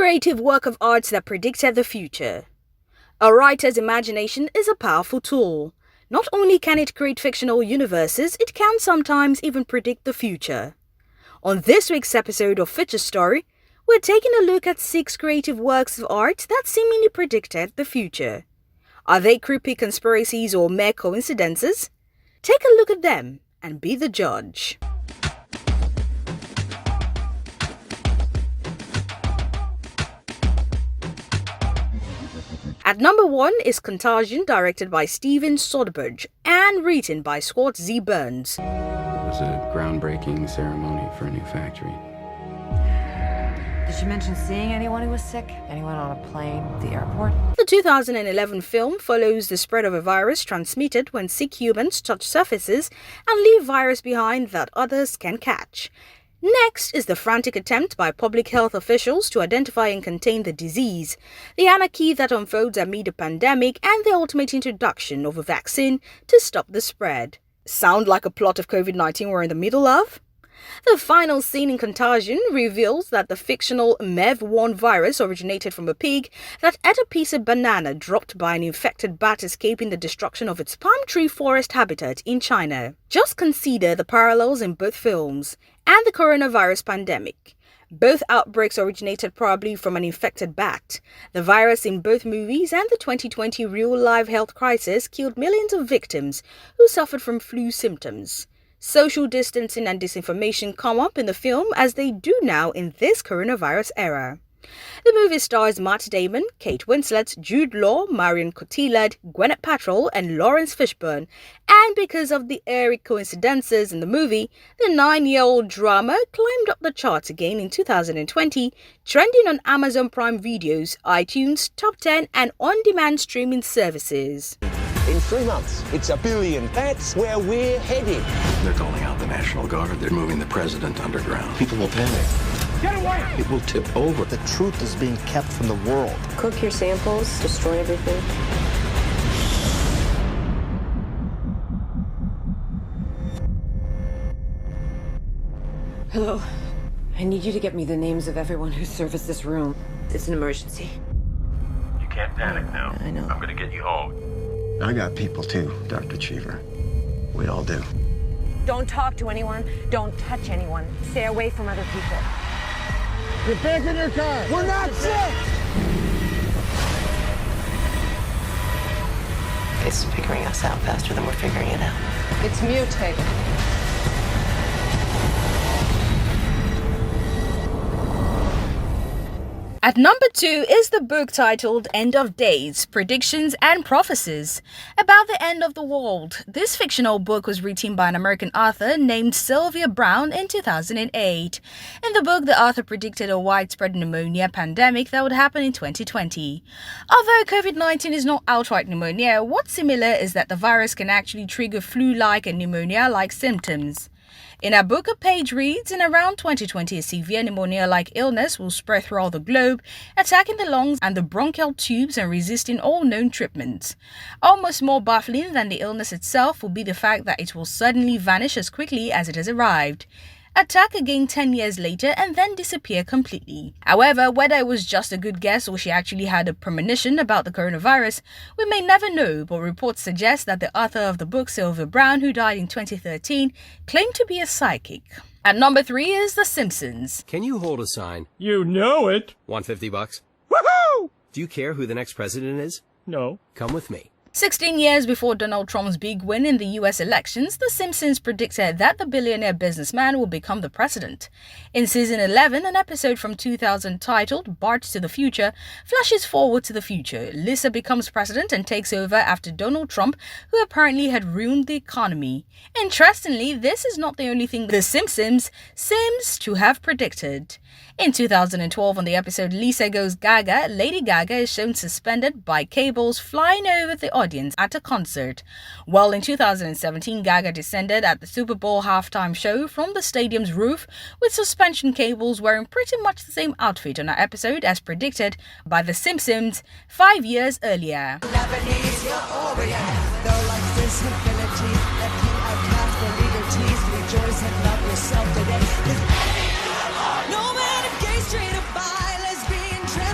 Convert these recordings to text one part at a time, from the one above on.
creative work of art that predicted the future. A writer's imagination is a powerful tool. Not only can it create fictional universes, it can sometimes even predict the future. On this week's episode of Feature Story, we're taking a look at 6 creative works of art that seemingly predicted the future. Are they creepy conspiracies or mere coincidences? Take a look at them and be the judge. At number 1 is Contagion, directed by Steven Soderbergh and written by Scott Z. Burns. It was a groundbreaking ceremony for a new factory. Did she mention seeing anyone who was sick? Anyone on a plane, the airport? The 2011 film follows the spread of a virus transmitted when sick humans touch surfaces and leave virus behind that others can catch. Next is the frantic attempt by public health officials to identify and contain the disease, the anarchy that unfolds amid a pandemic, and the ultimate introduction of a vaccine to stop the spread. Sound like a plot of COVID-19 we're in the middle of? The final scene in Contagion reveals that the fictional MEV-1 virus originated from a pig that ate a piece of banana dropped by an infected bat escaping the destruction of its palm tree forest habitat in China. Just consider the parallels in both films and the coronavirus pandemic. Both outbreaks originated probably from an infected bat. The virus in both movies and the 2020 real-life health crisis killed millions of victims who suffered from flu symptoms. Social distancing and disinformation come up in the film as they do now in this coronavirus era. The movie stars Matt Damon, Kate Winslet, Jude Law, Marion Cotillard, Gwyneth Paltrow, and Lawrence Fishburne. And because of the airy coincidences in the movie, the 9-year-old drama climbed up the charts again in 2020, trending on Amazon Prime Video's, iTunes, Top 10, and on-demand streaming services. In 3 months, it's $1 billion. That's where we're headed. They're calling out the National Guard. They're moving the president underground. People will panic. Get away! It will tip over. The truth is being kept from the world. Cook your samples, destroy everything. Hello. I need you to get me the names of everyone who serviced this room. It's an emergency. You can't panic now. I know. I'm gonna get you home. I got people too, Dr. Cheever. We all do. Don't talk to anyone. Don't touch anyone. Stay away from other people. Get back in your car. We're not sick. It's figuring us out faster than we're figuring it out. It's mutated. At number 2 is the book titled End of Days, Predictions and Prophecies, about the end of the world. This fictional book was written by an American author named Sylvia Browne in 2008. In the book, the author predicted a widespread pneumonia pandemic that would happen in 2020. Although COVID-19 is not outright pneumonia, what's similar is that the virus can actually trigger flu-like and pneumonia-like symptoms. In our book, a page reads, in around 2020, a severe pneumonia-like illness will spread throughout the globe, attacking the lungs and the bronchial tubes and resisting all known treatments. Almost more baffling than the illness itself will be the fact that it will suddenly vanish as quickly as it has arrived. Attack again 10 years later and then disappear completely. However, whether it was just a good guess or she actually had a premonition about the coronavirus, we may never know, but reports suggest that the author of the book, Sylvia Browne, who died in 2013, claimed to be a psychic. At number 3 is The Simpsons. Can you hold a sign? You know it. Want $50? Woohoo! Do you care who the next president is? No. Come with me. 16 years before Donald Trump's big win in the US elections, The Simpsons predicted that the billionaire businessman will become the president. In season 11, an episode from 2000 titled Bart to the Future flashes forward to the future. Lisa becomes president and takes over after Donald Trump, who apparently had ruined the economy. Interestingly, this is not the only thing The Simpsons seems to have predicted. In 2012, on the episode Lisa Goes Gaga, Lady Gaga is shown suspended by cables flying over the audience at a concert. While in 2017, Gaga descended at the Super Bowl halftime show from the stadium's roof with suspension cables, wearing pretty much the same outfit on our episode as predicted by The Simpsons 5 years earlier. No matter gay, straight or bi, lesbian, trans.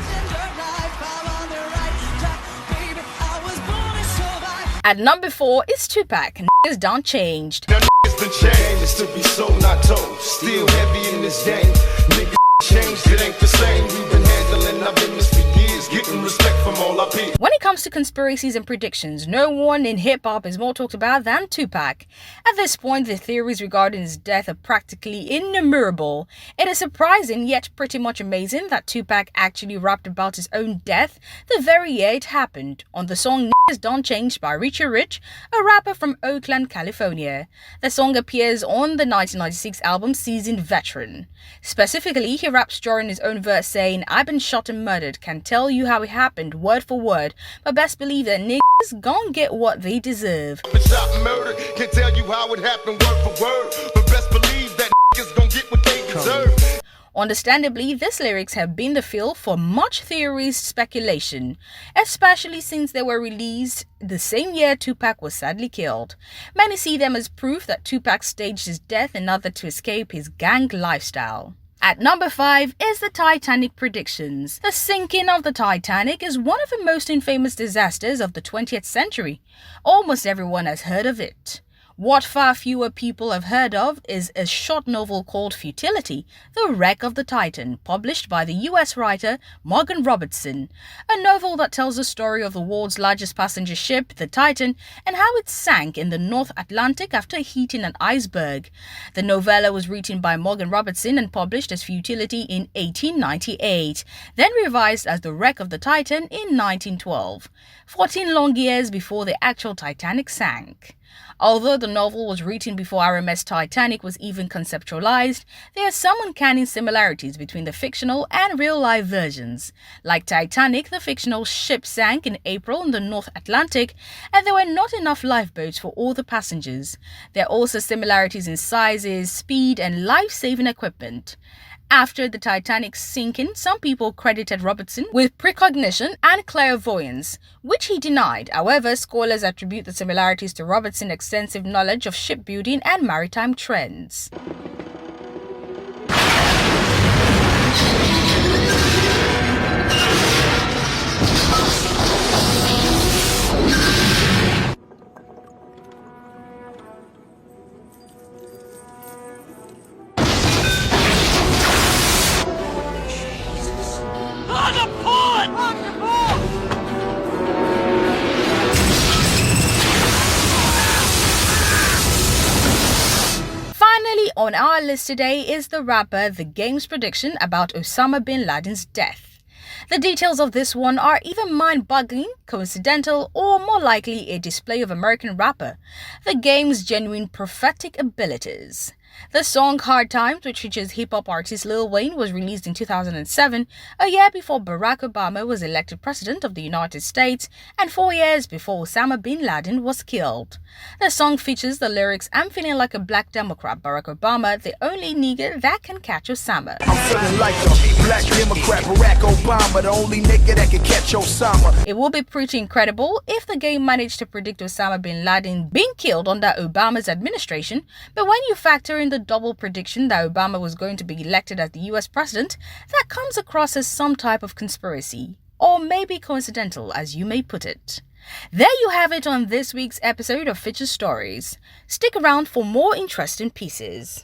At number 4 is Tupac, Niggas Done Changed. Now niggas done changed to be so not told. Still heavy in this game. Niggas changed, it ain't the same. We've been handling our business for years, getting respect from all our peers. When it comes to conspiracies and predictions, no one in hip-hop is more talked about than Tupac. At this point, the theories regarding his death are practically innumerable. It is surprising yet pretty much amazing that Tupac actually rapped about his own death the very year it happened on the song Niggas Done Changed by Richie Rich, a rapper from Oakland, California. The song appears on the 1996 album Seasoned Veteran. Specifically, he raps during his own verse saying, "I've been shot and murdered, can't tell you how it happened word for word, but best believe that niggas gon' get what they deserve." Been shot and murdered, can't tell you how it happened word for word, but best believe that niggas gon' get what they deserve. Understandably, these lyrics have been the field for much theorized speculation, especially since they were released the same year Tupac was sadly killed. Many see them as proof that Tupac staged his death in order to escape his gang lifestyle. At number 5 is the Titanic predictions. The sinking of the Titanic is one of the most infamous disasters of the 20th century. Almost everyone has heard of it. What far fewer people have heard of is a short novel called Futility, The Wreck of the Titan, published by the US writer Morgan Robertson. A novel that tells the story of the world's largest passenger ship, the Titan, and how it sank in the North Atlantic after hitting an iceberg. The novella was written by Morgan Robertson and published as Futility in 1898, then revised as The Wreck of the Titan in 1912, 14 long years before the actual Titanic sank. Although the novel was written before RMS Titanic was even conceptualized, there are some uncanny similarities between the fictional and real-life versions. Like Titanic, the fictional ship sank in April in the North Atlantic, and there were not enough lifeboats for all the passengers. There are also similarities in sizes, speed, and life-saving equipment. After the Titanic's sinking, some people credited Robertson with precognition and clairvoyance, which he denied. However, scholars attribute the similarities to Robertson's extensive knowledge of shipbuilding and maritime trends. Finally, on our list today is the rapper The Game's prediction about Osama bin Laden's death. The details of this one are either mind-boggling, coincidental, or more likely a display of American rapper The Game's genuine prophetic abilities. The song Hard Times, which features hip-hop artist Lil Wayne, was released in 2007, a year before Barack Obama was elected president of the United States and 4 years before Osama bin Laden was killed. The song features the lyrics, "I'm feeling like a black Democrat, Barack Obama, the only nigga that can catch Osama." I'm feeling like a black Democrat, Barack Obama, the only nigga that can catch Osama. It will be pretty incredible if The Game managed to predict Osama bin Laden being killed under Obama's administration, but when you factor in the double prediction that Obama was going to be elected as the US president, that comes across as some type of conspiracy, or maybe coincidental, as you may put it. There you have it on this week's episode of Feature Stories. Stick around for more interesting pieces.